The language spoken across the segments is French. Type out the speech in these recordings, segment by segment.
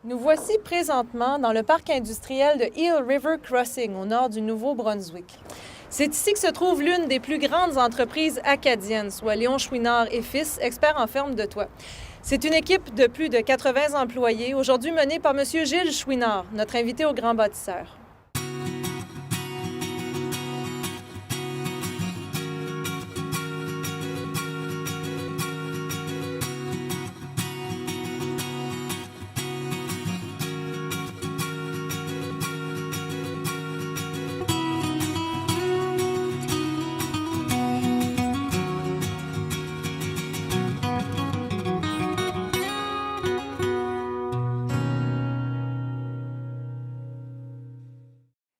Nous voici présentement dans le parc industriel de Eel River Crossing, au nord du Nouveau-Brunswick. C'est ici que se trouve l'une des plus grandes entreprises acadiennes, soit Léon Chouinard et Fils, experts en ferme de toit. C'est une équipe de plus de 80 employés, aujourd'hui menée par M. Gilles Chouinard, notre invité au Grand Bâtisseur.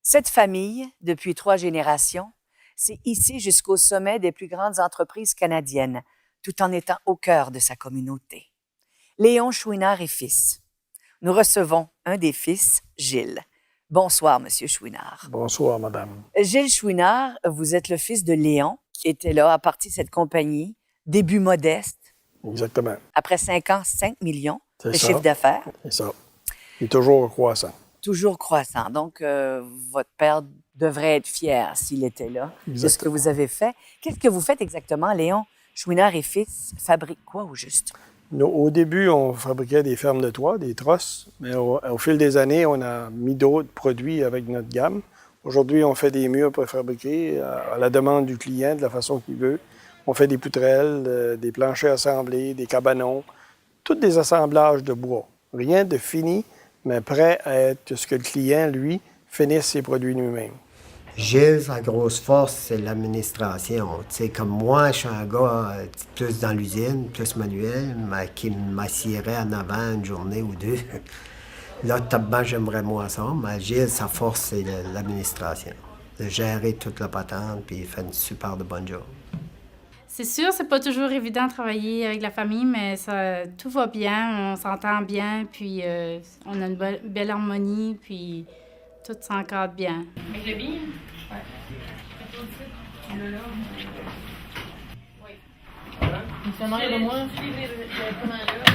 Cette famille, depuis 3 générations, s'est hissée jusqu'au sommet des plus grandes entreprises canadiennes, tout en étant au cœur de sa communauté. Léon Chouinard et Fils. Nous recevons un des fils, Gilles. Bonsoir, Monsieur Chouinard. Bonsoir, madame. Gilles Chouinard, vous êtes le fils de Léon, qui était là à partir de cette compagnie, début modeste. Exactement. Après 5 ans, 5 millions de ça. chiffre d'affaires. C'est ça. Il est toujours croissant. Toujours croissant. Donc, votre père devrait être fier s'il était là de ce que vous avez fait. Qu'est-ce que vous faites exactement, Léon? Chouinard et Fils fabriquent quoi au juste? Au début, on fabriquait des fermes de toit, des trosses, mais au fil des années, on a mis d'autres produits avec notre gamme. Aujourd'hui, on fait des murs préfabriqués à la demande du client, de la façon qu'il veut. On fait des poutrelles, des planchers assemblés, des cabanons, tous des assemblages de bois. Rien de fini, mais prêt à être ce que le client, lui, finisse ses produits lui-même. Gilles, sa grosse force, c'est l'administration. Tu sais, comme moi, je suis un gars plus dans l'usine, plus manuel, mais qui m'assierait en avant une journée ou deux. Là, topement, j'aimerais moins ça, mais Gilles, sa force, c'est l'administration. De gérer toute la patente, puis il fait une super de bonne job. C'est sûr, c'est pas toujours évident de travailler avec la famille, mais tout va bien, on s'entend bien, puis on a une belle harmonie, puis tout s'encadre bien. Avec le billes? Oui. Il fait en arrière de moi. Je n'ai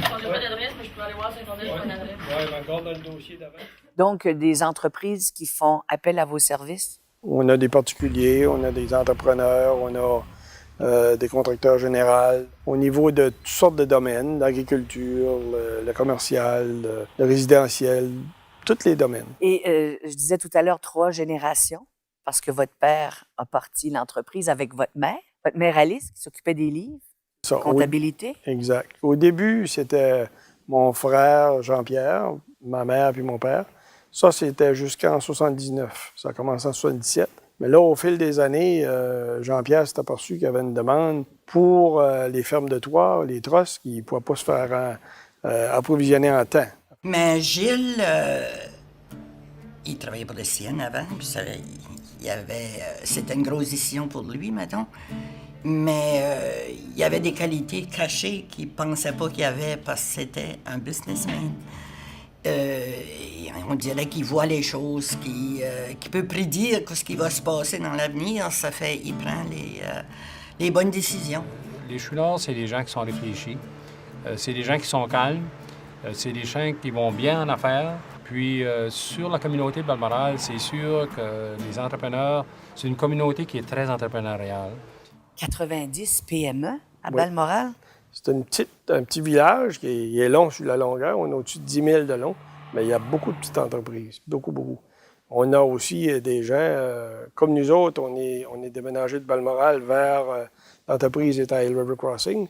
pas d'adresse, mais je peux aller voir sur Internet, j'ai pas d'adresse. Oui, encore dans le dossier d'avant. Donc, des entreprises qui font appel à vos services? On a des particuliers, on a des entrepreneurs, on a des contracteurs généraux au niveau de toutes sortes de domaines, l'agriculture, le commercial, le résidentiel, tous les domaines. Et je disais tout à l'heure 3 générations, parce que votre père a parti l'entreprise avec votre mère Alice, qui s'occupait des livres, Ça, comptabilité. Oui, exact. Au début, c'était mon frère Jean-Pierre, ma mère puis mon père. Ça, c'était jusqu'en 79. Ça a commencé en 77. Mais là, au fil des années, Jean-Pierre s'est aperçu qu'il y avait une demande pour les fermes de toit, les trosses, qui ne pouvaient pas se faire approvisionner en temps. Mais Gilles, il travaillait pour le CN avant, puis c'était une grosse décision pour lui, mettons. Mais il y avait des qualités cachées qu'il ne pensait pas qu'il y avait parce que c'était un businessman. On dirait qu'il voit les choses, qu'il peut prédire ce qui va se passer dans l'avenir. Ça fait qu'il prend les bonnes décisions. Les Chouinards, c'est des gens qui sont réfléchis. C'est des gens qui sont calmes. C'est des gens qui vont bien en affaires. Puis, sur la communauté de Balmoral, c'est sûr que les entrepreneurs, c'est une communauté qui est très entrepreneuriale. 90 PME à Balmoral? C'est un petit village qui est long sur la longueur. On a au-dessus de 10 000 de long, mais il y a beaucoup de petites entreprises, beaucoup, beaucoup. On a aussi des gens, comme nous autres, on est déménagé de Balmoral vers l'entreprise est à Eel River Crossing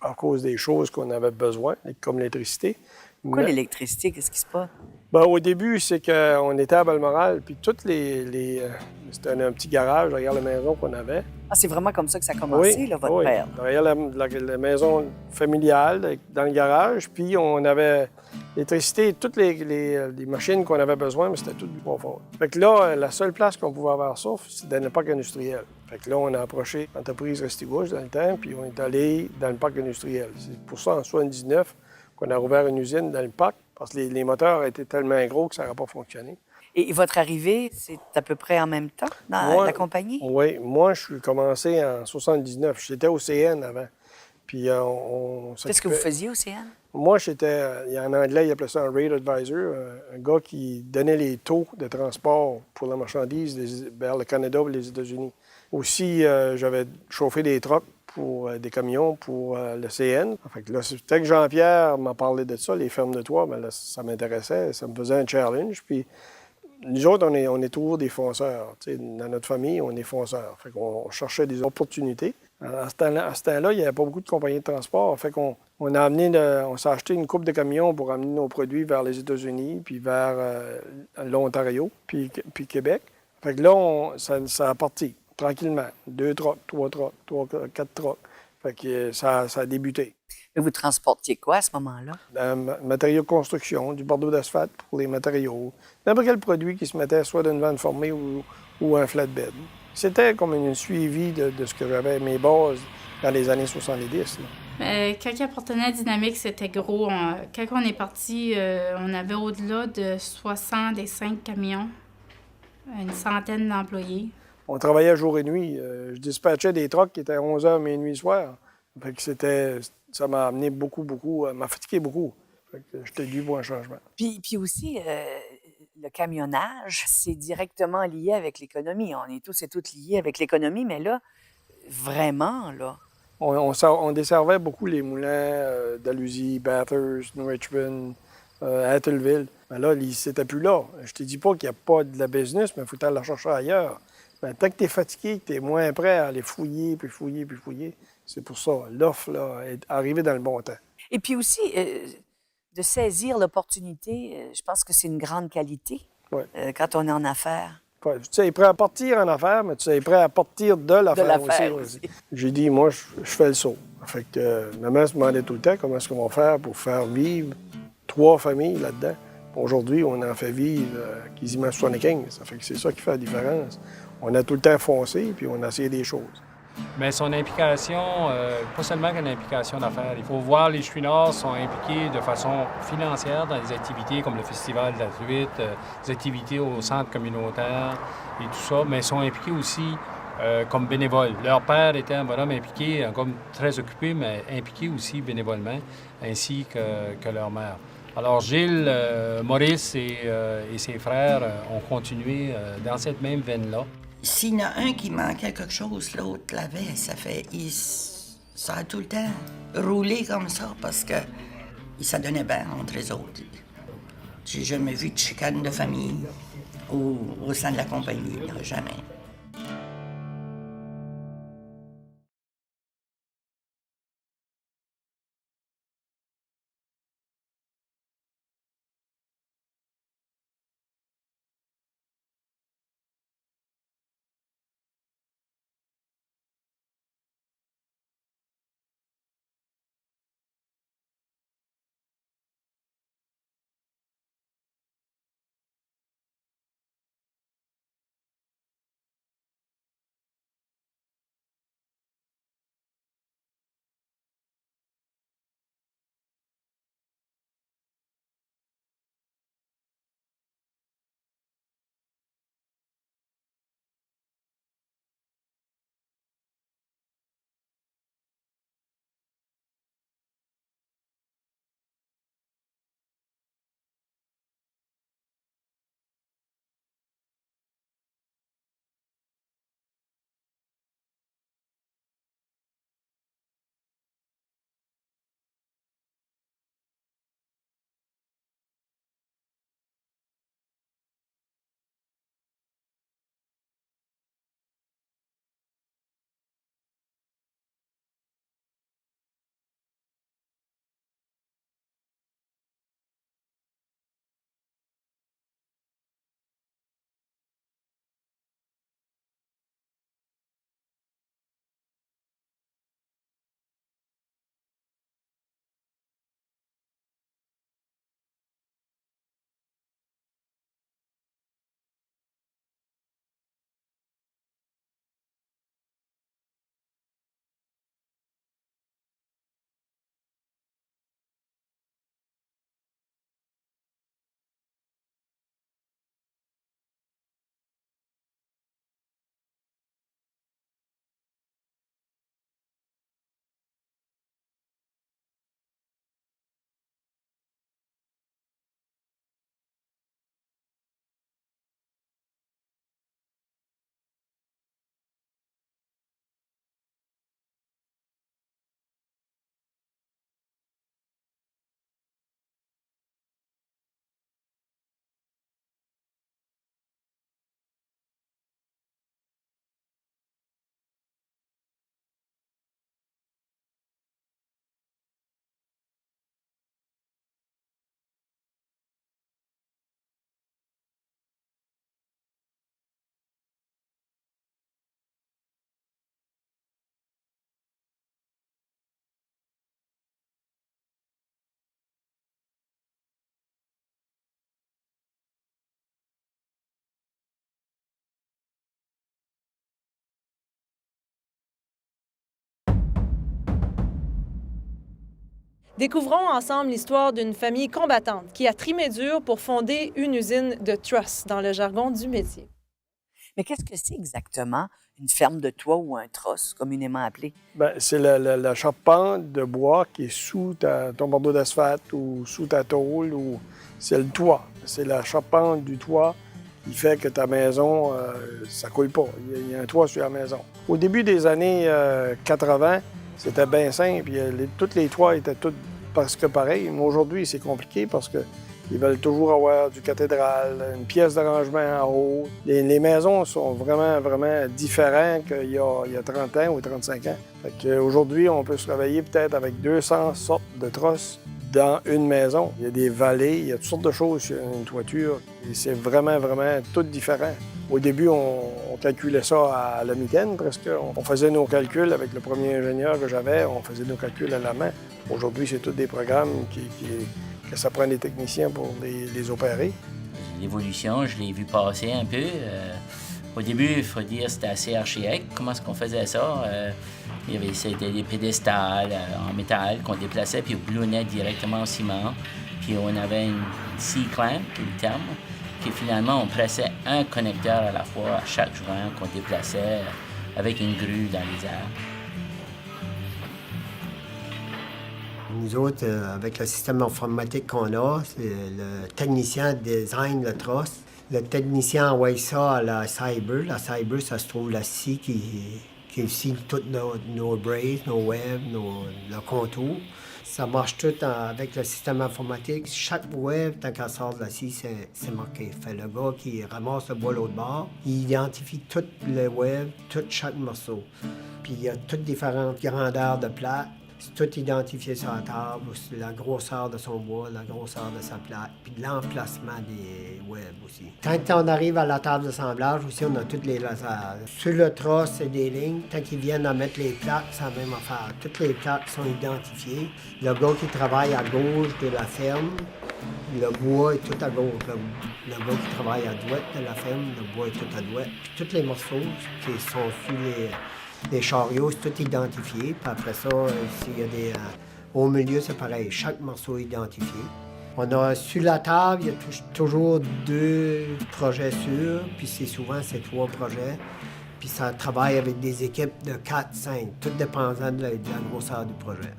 à cause des choses qu'on avait besoin, comme l'électricité. Pourquoi l'électricité? Qu'est-ce qui se passe? Ben, au début, c'est qu'on était à Balmoral, puis toutes c'était un petit garage derrière la maison qu'on avait. Ah, c'est vraiment comme ça que ça a commencé, là, votre père? Derrière la maison familiale, dans le garage, puis on avait l'électricité, toutes les machines qu'on avait besoin, mais c'était tout du confort. Fait que là, la seule place qu'on pouvait avoir ça, c'est dans le parc industriel. Fait que là, on a approché l'entreprise Restigouche dans le temps, puis on est allé dans le parc industriel. C'est pour ça, en 79, qu'on a rouvert une usine dans le parc, parce que les moteurs étaient tellement gros que ça n'aurait pas fonctionné. Et votre arrivée, c'est à peu près en même temps dans la compagnie? Oui. Moi, je suis commencé en 79. J'étais au CN avant. Puis Qu'est-ce que vous faisiez au CN? Moi, en anglais, ils appelaient ça un rate advisor, un gars qui donnait les taux de transport pour la marchandise vers le Canada ou les États-Unis. Aussi, j'avais chauffé des trucks pour des camions pour le CN. Fait que là, c'était que Jean-Pierre m'a parlé de ça, les fermes de toit, ben là, ça m'intéressait, ça me faisait un challenge. Puis nous autres, on est toujours des fonceurs. T'sais, dans notre famille, on est fonceurs. Fait qu'on cherchait des opportunités. À ce temps-là, il n'y avait pas beaucoup de compagnies de transport. Fait qu'on on s'est acheté une coupe de camions pour amener nos produits vers les États-Unis, puis vers l'Ontario, puis Québec. Fait que là, ça a parti tranquillement. 2 trucks, 3 trucks, 4 trucks. Fait que ça a débuté. Mais vous transportiez quoi à ce moment-là? Matériaux de construction, du bordeaux d'asphalte pour les matériaux. N'importe quel produit qui se mettait soit d'une vanne formée ou un flatbed. C'était comme un suivi de ce que j'avais mes bases dans les années 70. Quand il appartenait à Dynamique, c'était gros. Quand on est parti, on avait au-delà de 65 camions, une centaine d'employés. On travaillait jour et nuit. Je dispatchais des trucks qui étaient à 11h, minuit, soir. Fait que ça m'a amené beaucoup, m'a fatigué beaucoup. Fait que j'étais dû pour un changement. Puis aussi, le camionnage, c'est directement lié avec l'économie. On est tous et toutes liés avec l'économie, mais là, vraiment, là. On desservait beaucoup les moulins d'Alusie, Bathurst, New Richmond, Atholville. Mais là, c'était plus là. Je te dis pas qu'il n'y a pas de la business, mais il faut aller la chercher ailleurs. Mais tant que tu es fatigué, que tu es moins prêt à aller fouiller, puis fouiller, puis fouiller, c'est pour ça. L'offre, là, est arrivée dans le bon temps. Et puis aussi, de saisir l'opportunité, je pense que c'est une grande qualité quand on est en affaires. Ouais, tu es prêt à partir en affaires, mais tu es prêt à partir de l'affaire aussi. J'ai dit, moi, je fais le saut. Fait que maman se demandait tout le temps comment est-ce qu'on va faire pour faire vivre 3 familles là-dedans. Aujourd'hui, on en fait vivre quasiment 75. Ça fait que c'est ça qui fait la différence. On a tout le temps foncé, puis on a essayé des choses. Mais son implication, pas seulement qu'une implication d'affaires. Il faut voir les Chouinards sont impliqués de façon financière dans des activités comme le Festival de la truite, des activités au centre communautaire et tout ça, mais ils sont impliqués aussi comme bénévoles. Leur père était un bonhomme impliqué, comme très occupé, mais impliqué aussi bénévolement, ainsi que leur mère. Alors Gilles, Maurice et ses frères ont continué dans cette même veine-là. S'il y en a un qui manquait quelque chose, l'autre l'avait. Ça a tout le temps roulé comme ça parce que ça donnait bien entre les autres. J'ai jamais vu de chicane de famille au sein de la compagnie, jamais. Découvrons ensemble l'histoire d'une famille combattante qui a trimé dur pour fonder une usine de truss dans le jargon du métier. Mais qu'est-ce que c'est exactement une ferme de toit ou un tross, communément appelé? Bien, c'est la charpente de bois qui est sous ton bandeau d'asphalte ou sous ta tôle, ou c'est le toit. C'est la charpente du toit qui fait que ta maison, ça coule pas. Il y a un toit sur la maison. Au début des années 80, c'était bien simple. Tous les toits étaient tous presque pareils. Mais aujourd'hui, c'est compliqué parce qu'ils veulent toujours avoir du cathédral, une pièce d'arrangement en haut. Les maisons sont vraiment, vraiment différentes qu'il y a 30 ans ou 35 ans. Aujourd'hui, on peut se réveiller peut-être avec 200 sortes de trosses dans une maison. Il y a des vallées, il y a toutes sortes de choses sur une toiture. Et c'est vraiment, vraiment tout différent. Au début, on calculait ça à la mitaine presque. On faisait nos calculs avec le premier ingénieur que j'avais, on faisait nos calculs à la main. Aujourd'hui, c'est tous des programmes que ça prend des techniciens pour les opérer. L'évolution, je l'ai vu passer un peu. Au début, il faut dire c'était assez archaïque. Comment est-ce qu'on faisait ça? C'était des pédestals en métal qu'on déplaçait puis on boulonnait directement au ciment. Puis on avait une C-clamp, qui est le terme, puis finalement on pressait un connecteur à la fois à chaque joint qu'on déplaçait avec une grue dans les airs. Nous autres, avec le système informatique qu'on a, c'est le technicien design le tross. Le technicien envoie ça à la cyber. La cyber, ça se trouve la scie qui scie toutes nos braises, nos webs, le contour. Ça marche tout avec le système informatique. Chaque web, tant qu'elle sort de la scie, c'est marqué. Fait le gars qui ramasse le bois l'autre bord, il identifie tout le web, tout chaque morceau. Puis il y a toutes différentes grandeurs de plaques. C'est tout identifié sur la table, la grosseur de son bois, la grosseur de sa plaque, puis l'emplacement des webs aussi. Quand on arrive à la table d'assemblage aussi, on a toutes les lasers. Sur le tross, c'est des lignes. Tant qu'ils viennent à mettre les plaques, c'est la même affaire. Toutes les plaques sont identifiées. Le gars qui travaille à gauche de la ferme, le bois est tout à gauche. Le gars qui travaille à droite de la ferme, le bois est tout à droite. Puis tous les morceaux qui sont sur les chariots, c'est tout identifié. Puis après ça, s'il y a au milieu, c'est pareil. Chaque morceau est identifié. On a sur la table, il y a toujours 2 projets sûrs, puis souvent, c'est 3 projets. Puis ça travaille avec des équipes de 4, 5, tout dépendant de la grosseur du projet.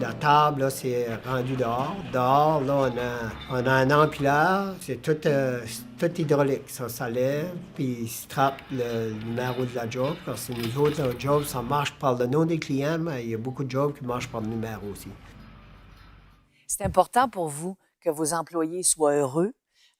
La table, là, c'est rendu dehors. Dehors, là, on a un empileur. C'est tout hydraulique. Ça lève, puis il se trappe le numéro de la job. Parce que nous autres, notre job, ça marche par le nom des clients, mais il y a beaucoup de jobs qui marchent par le numéro aussi. C'est important pour vous que vos employés soient heureux.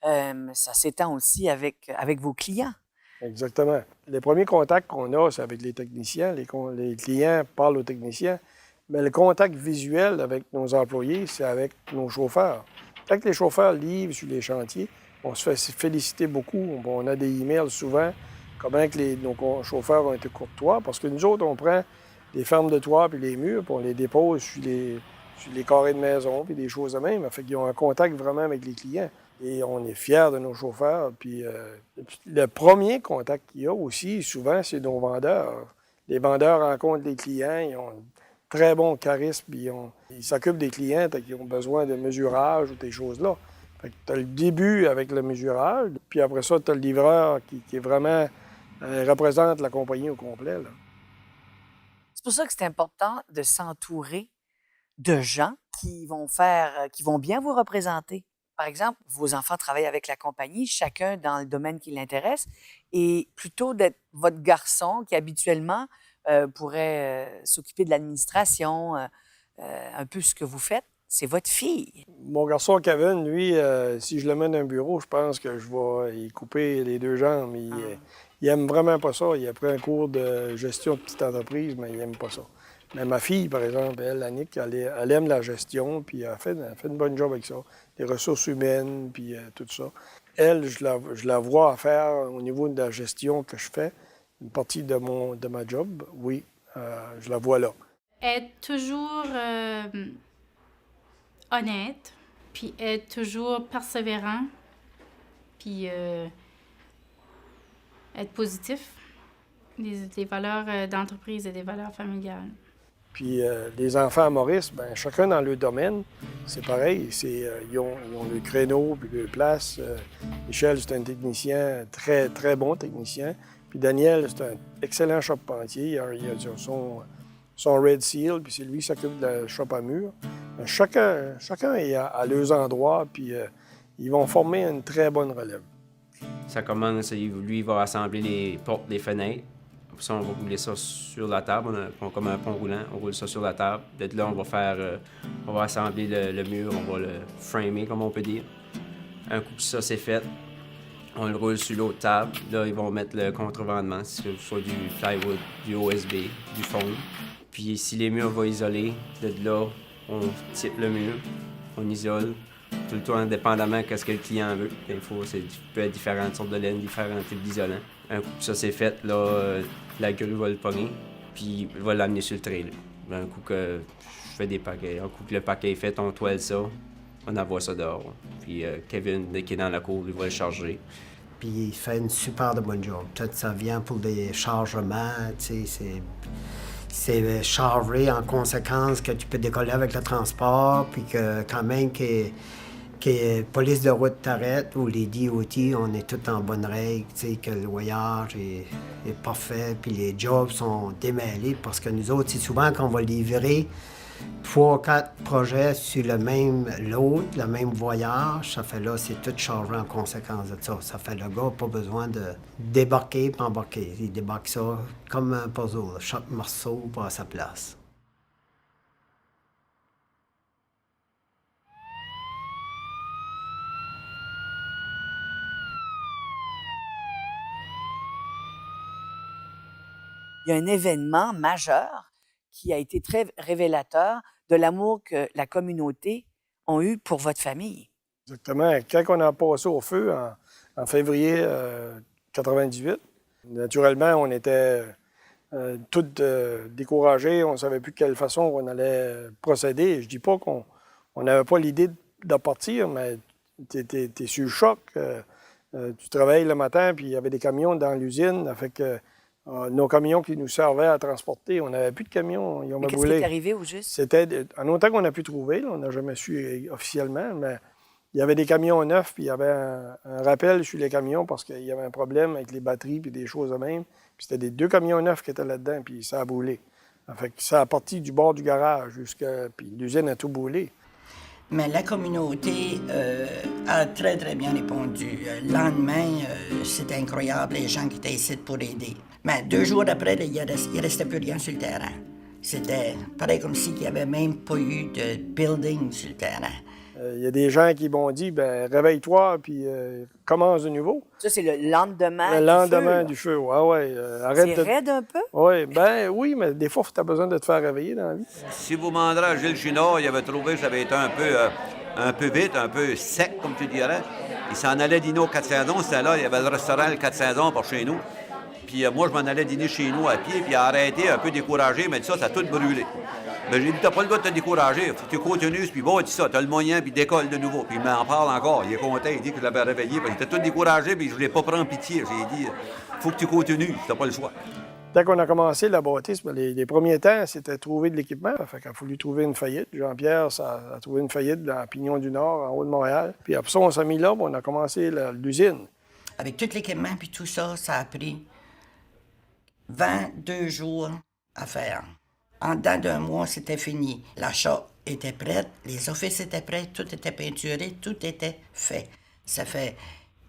Ça s'étend aussi avec vos clients. Exactement. Les premiers contacts qu'on a, c'est avec les techniciens. Les clients parlent aux techniciens. Mais le contact visuel avec nos employés, c'est avec nos chauffeurs. Quand les chauffeurs livrent sur les chantiers, on se fait féliciter beaucoup. On a des emails souvent, comment que nos chauffeurs ont été courtois, parce que nous autres, on prend les fermes de toit puis les murs, puis on les dépose sur les carrés de maison, puis des choses de même. Fait qu'ils ont un contact vraiment avec les clients. Et on est fiers de nos chauffeurs. Puis le premier contact qu'il y a aussi, souvent, c'est nos vendeurs. Les vendeurs rencontrent les clients, ils ont très bon charisme, ils s'occupent des clients qui ont besoin de mesurage ou des choses-là. Tu as le début avec le mesurage, puis après ça, tu as le livreur qui est vraiment représente la compagnie au complet. Là. C'est pour ça que c'est important de s'entourer de gens qui vont bien vous représenter. Par exemple, vos enfants travaillent avec la compagnie, chacun dans le domaine qui l'intéresse, et plutôt d'être votre garçon qui habituellement pourrait s'occuper de l'administration, un peu ce que vous faites, c'est votre fille. Mon garçon Kevin, lui, si je le mets dans un bureau, je pense que je vais y couper les 2 jambes. Il aime vraiment pas ça. Il a pris un cours de gestion de petite entreprise, mais il aime pas ça. Mais ma fille, par exemple, elle, Annick, elle aime la gestion, puis elle fait une bonne job avec ça. Les ressources humaines, puis tout ça. Elle, je la vois faire au niveau de la gestion que je fais. Une partie de ma job, oui, je la vois là. Être toujours honnête, puis être toujours persévérant, puis être positif. Des valeurs d'entreprise et des valeurs familiales. Puis les enfants à Maurice, bien, chacun dans leur domaine, c'est pareil. Ils ont le créneau, puis leur place. Michel, c'est un technicien, très, très bon technicien. Puis Daniel, c'est un excellent charpentier. Il a son Red Seal, puis c'est lui qui s'occupe de la chope à mur. Chacun est à leurs endroits, puis ils vont former une très bonne relève. Ça commence, lui, il va assembler les portes des fenêtres. Puis ça, on va rouler ça sur la table. On a comme un pont roulant, on roule ça sur la table. De là, on va assembler le mur, on va le framer, comme on peut dire. Un coup que ça, c'est fait, on le roule sur l'autre table. Là, ils vont mettre le contrevendement, soit du plywood, du OSB, du foam. Puis si les murs vont isoler, de là, on type le mur, on isole. Tout le temps, indépendamment de ce que le client veut. Il peut être différentes sortes de laine, différents types d'isolants. Un coup que ça c'est fait, là, la grue va le pogner, puis va l'amener sur le trailer. Un coup que je fais des paquets, un coup que le paquet est fait, on toile ça, on envoie ça dehors. Puis Kevin, dès qu'il est dans la cour, il va le charger. Puis il fait une super de bonne job. Peut-être ça vient pour des chargements, tu sais, c'est chargé en conséquence que tu peux décoller avec le transport, puis que quand même que police de route t'arrête ou les DOT, on est tous en bonne règle, tu sais, que le voyage est parfait, puis les jobs sont démêlés, parce que nous autres, c'est souvent qu'on va livrer 3 ou 4 projets sur le même lot, le même voyage, ça fait là, c'est tout chargé en conséquence de ça. Ça fait le gars pas besoin de débarquer et embarquer. Il débarque ça comme un puzzle, chaque morceau va à sa place. Il y a un événement majeur qui a été très révélateur de l'amour que la communauté a eu pour votre famille. Exactement. Quand on a passé au feu en février 98, naturellement, on était tous découragés. On ne savait plus de quelle façon on allait procéder. Je dis pas qu'on n'avait pas l'idée de partir, mais tu es sur le choc. Tu travailles le matin, puis il y avait des camions dans l'usine. Ça fait que nos camions qui nous servaient à transporter, on n'avait plus de camions, ils ont brûlé. Qu'est-ce qui est arrivé au juste? C'était, en autant qu'on a pu trouver, là, on n'a jamais su officiellement, mais il y avait des camions neufs, puis il y avait un rappel sur les camions parce qu'il y avait un problème avec les batteries puis des choses de même. Puis c'était des 2 camions neufs qui étaient là-dedans, puis ça a brûlé. Ça fait que ça a parti du bord du garage jusqu'à... Puis l'usine a tout brûlé. Mais la communauté a très, très bien répondu. Le lendemain, c'était incroyable, les gens qui étaient ici pour aider. Mais 2 jours après, il ne restait plus rien sur le terrain. C'était pareil comme s'il n'y avait même pas eu de building sur le terrain. Il y a des gens qui m'ont dit, ben réveille-toi, puis commence de nouveau. Ça, c'est le lendemain Le lendemain du feu, ouais. Arrête c'est raide un peu? Oui, mais des fois, tu as besoin de te faire réveiller dans la vie. Si vous demanderez à Gilles Chouinard, il avait trouvé que ça avait été un peu vite, un peu sec, comme tu dirais. Il s'en allait dîner aux 4 saisons, c'était là, il y avait le restaurant le 4 saisons par chez nous. Puis moi, je m'en allais dîner chez nous à pied, puis il a arrêté, un peu découragé, mais ça a tout brûlé. Ben, j'ai dit, t'as pas le droit de te décourager, faut que tu continues, puis bon, il dit ça, t'as le moyen, puis décolle de nouveau. Puis il m'en parle encore, il est content, il dit que je l'avais réveillé, puis il était tout découragé, puis je voulais pas prendre pitié. J'ai dit, faut que tu continues, t'as pas le choix. Dès qu'on a commencé le bâtisse, les premiers temps, c'était trouver de l'équipement. Fait qu'il a fallu trouver une faillite. Jean-Pierre a trouvé une faillite dans Pignon du Nord, en haut de Montréal. Puis après ça, on s'est mis là, puis on a commencé l'usine. Avec tout l'équipement puis tout ça, ça a pris 22 jours à faire. En dedans d'un mois, c'était fini. L'achat était prêt, les offices étaient prêts, tout était peinturé, tout était fait. Ça fait...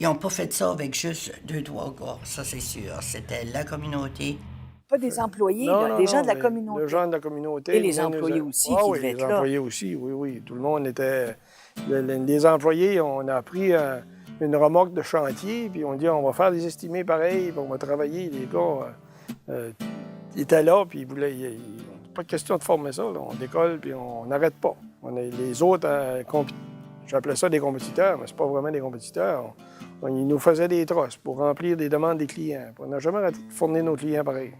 Ils n'ont pas fait ça avec juste 2-3 gars, ça c'est sûr. C'était la communauté. Pas des employés, des gens de la communauté. Les gens de la communauté. Et les employés aussi qui devaient être là. Les employés aussi, oui. Tout le monde était... Les employés, on a pris une remorque de chantier, puis on dit, on va faire des estimés pareils, puis on va travailler. Les gars, ils étaient là, puis ils voulaient... Pas de question de former ça, là. On décolle, puis on n'arrête pas. Les autres, j'appelais ça des compétiteurs, mais c'est pas vraiment des compétiteurs. Ils nous faisaient des trosses pour remplir des demandes des clients. On n'a jamais arrêté de fournir nos clients pareil.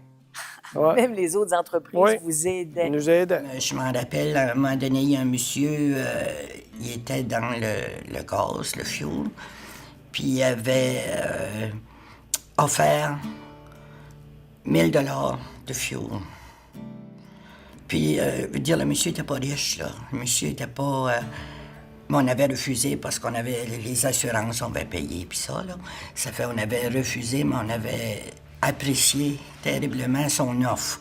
Ouais. Même les autres entreprises vous aidaient. Ils nous aidaient. Je m'en rappelle, à un moment donné, il y a un monsieur, il était dans le gaz, le fuel, puis il avait offert 1000 $ de fuel. Puis, je veux dire, le monsieur était pas riche, là. Le monsieur était pas... mais on avait refusé parce qu'on avait les assurances, on avait payé, puis ça, là. Ça fait on avait refusé, mais on avait apprécié terriblement son offre.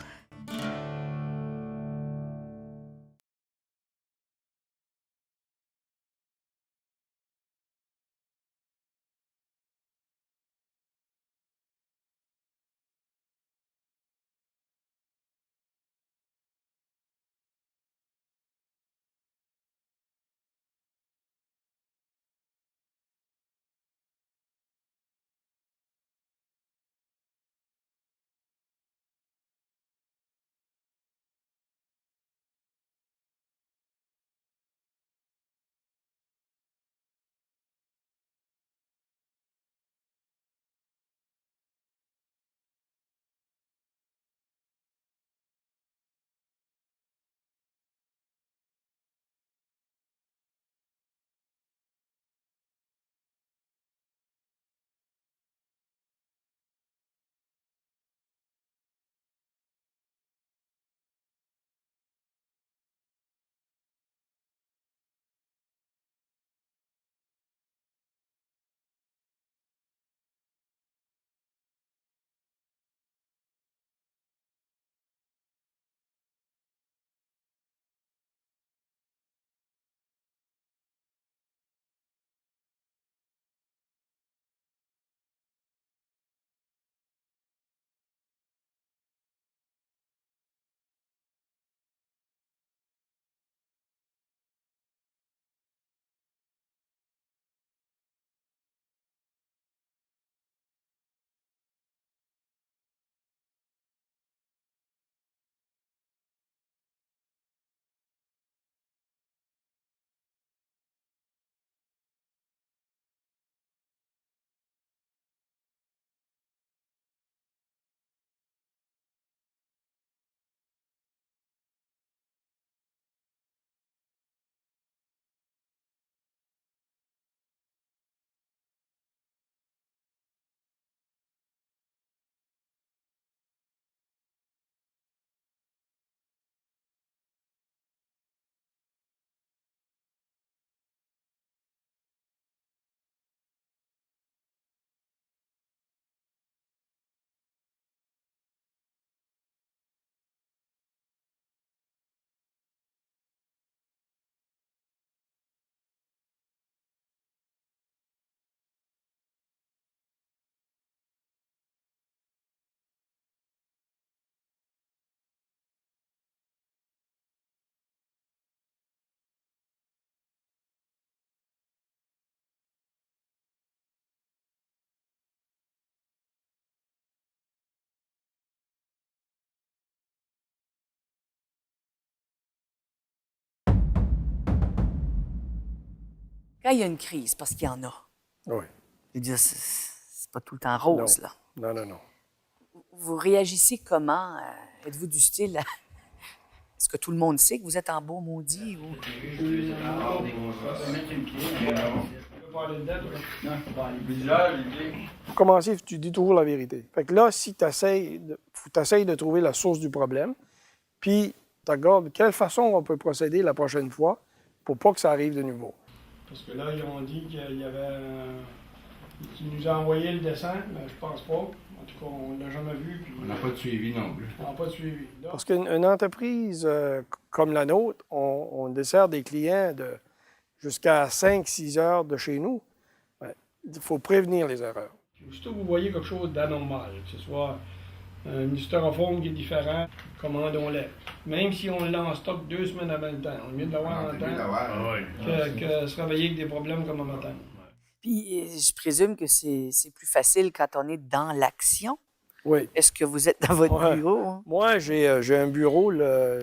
Quand il y a une crise, parce qu'il y en a, Oui. je veux dire, c'est pas tout le temps rose, là. Non, non, non. Vous réagissez comment? Êtes-vous du style... Est-ce que tout le monde sait que vous êtes en beau maudit ou... Pour commencer, tu dis toujours la vérité. Fait que là, si tu essaies de trouver la source du problème, puis tu regardes de quelle façon on peut procéder la prochaine fois pour pas que ça arrive de nouveau. Parce que là, ils ont dit qu'il y avait... qu'ils nous a envoyé le dessin, mais je pense pas. En tout cas, on l'a jamais vu. Puis, on n'a pas de suivi non plus. On n'a pas de suivi. Là, parce qu'une entreprise comme la nôtre, on dessert des clients jusqu'à 5-6 heures de chez nous. Il faut prévenir les erreurs. Aussitôt que vous voyez quelque chose d'anormal, que ce soit un styrofoam qui est différent, commandons-le. Même si on l'a en stock 2 semaines avant le temps. On est mieux de l'avoir en temps que se réveiller avec des problèmes comme un matin. Puis, je présume que c'est plus facile quand on est dans l'action. Oui. Est-ce que vous êtes dans votre bureau? Hein? Moi, j'ai un bureau,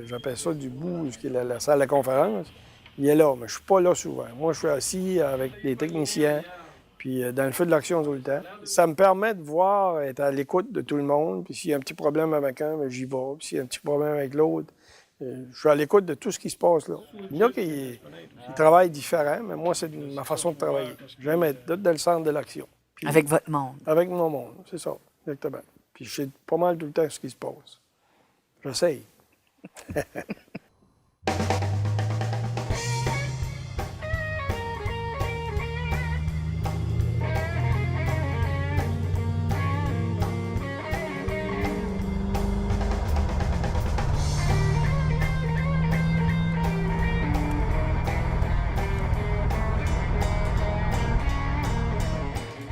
j'appelle ça du bout, ce qui est la salle de conférence. Il est là, mais je suis pas là souvent. Moi, je suis assis avec des techniciens, puis dans le feu de l'action tout le temps. Ça me permet de voir, être à l'écoute de tout le monde, puis s'il y a un petit problème avec un, ben, j'y vais. Puis s'il y a un petit problème avec l'autre, je suis à l'écoute de tout ce qui se passe là. Il y en a qui travaillent différent, mais moi, c'est ma façon de travailler. J'aime être dans le centre de l'action. Puis, avec votre monde. Avec mon monde, c'est ça, exactement. Puis je sais pas mal tout le temps ce qui se passe. J'essaye.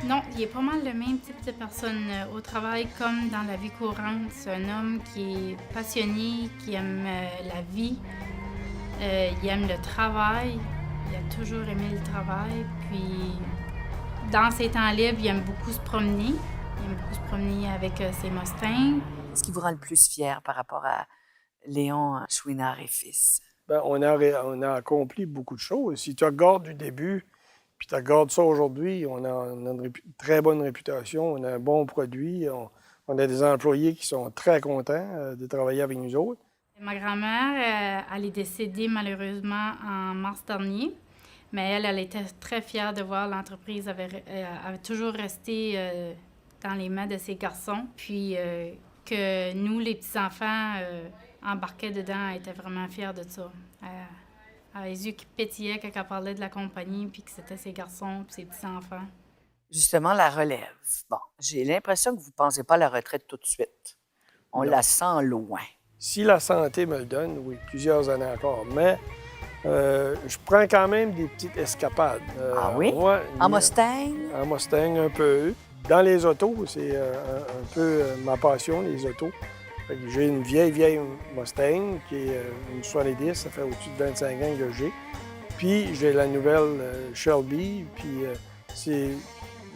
Non, il est pas mal le même type de personne au travail comme dans la vie courante. C'est un homme qui est passionné, qui aime la vie, il aime le travail, il a toujours aimé le travail. Puis, dans ses temps libres, il aime beaucoup se promener. Il aime beaucoup se promener avec ses Mustangs. Qu'est-ce qui vous rend le plus fier par rapport à Léon Chouinard et fils? Bien, on a accompli beaucoup de choses. Si tu regardes du début, puis tu regardes ça aujourd'hui, on a une très bonne réputation, on a un bon produit, on a des employés qui sont très contents de travailler avec nous autres. Ma grand-mère, elle est décédée malheureusement en mars dernier, mais elle était très fière de voir l'entreprise avait toujours resté dans les mains de ses garçons, puis que nous, les petits-enfants, embarquaient dedans, elle était vraiment fière de ça. Elle a les yeux qui pétillaient quand elle parlait de la compagnie, puis que c'était ses garçons puis ses petits-enfants. Justement, la relève. Bon, j'ai l'impression que vous ne pensez pas à la retraite tout de suite. On la sent loin. Si la santé me le donne, oui, plusieurs années encore. Mais je prends quand même des petites escapades. Ah oui? Ouais, en Mustang? En Mustang, un peu. Dans les autos, c'est un peu ma passion, les autos. J'ai une vieille Mustang qui est une 70, ça fait au-dessus de 25 ans que j'ai. Puis j'ai la nouvelle Shelby, puis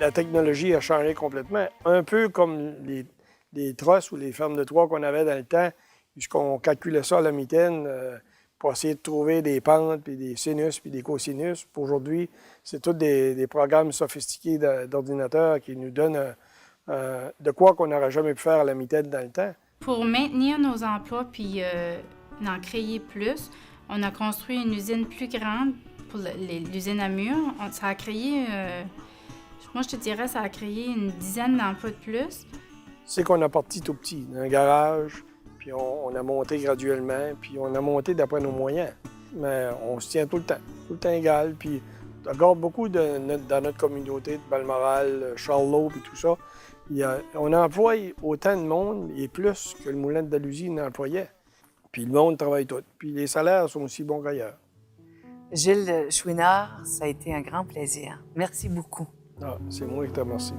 la technologie a changé complètement. Un peu comme les trosses ou les fermes de toit qu'on avait dans le temps, puisqu'on calculait ça à la mitaine pour essayer de trouver des pentes, puis des sinus, puis des cosinus. Pour aujourd'hui, c'est tous des programmes sophistiqués d'ordinateur qui nous donnent de quoi qu'on n'aurait jamais pu faire à la mitaine dans le temps. Pour maintenir nos emplois puis en créer plus, on a construit une usine plus grande pour l'usine à mur. Ça a créé, moi je te dirais, ça a créé une dizaine d'emplois de plus. C'est qu'on a parti tout petit, dans un garage, puis on a monté graduellement, puis on a monté d'après nos moyens. Mais on se tient tout le temps égal. Puis on regarde beaucoup dans notre communauté de Balmoral, Charlot, puis tout ça. On emploie autant de monde et plus que le moulin de Dalhousie employait. Puis le monde travaille tout. Puis les salaires sont aussi bons qu'ailleurs. Gilles Chouinard, ça a été un grand plaisir. Merci beaucoup. Ah, c'est moi qui te remercie.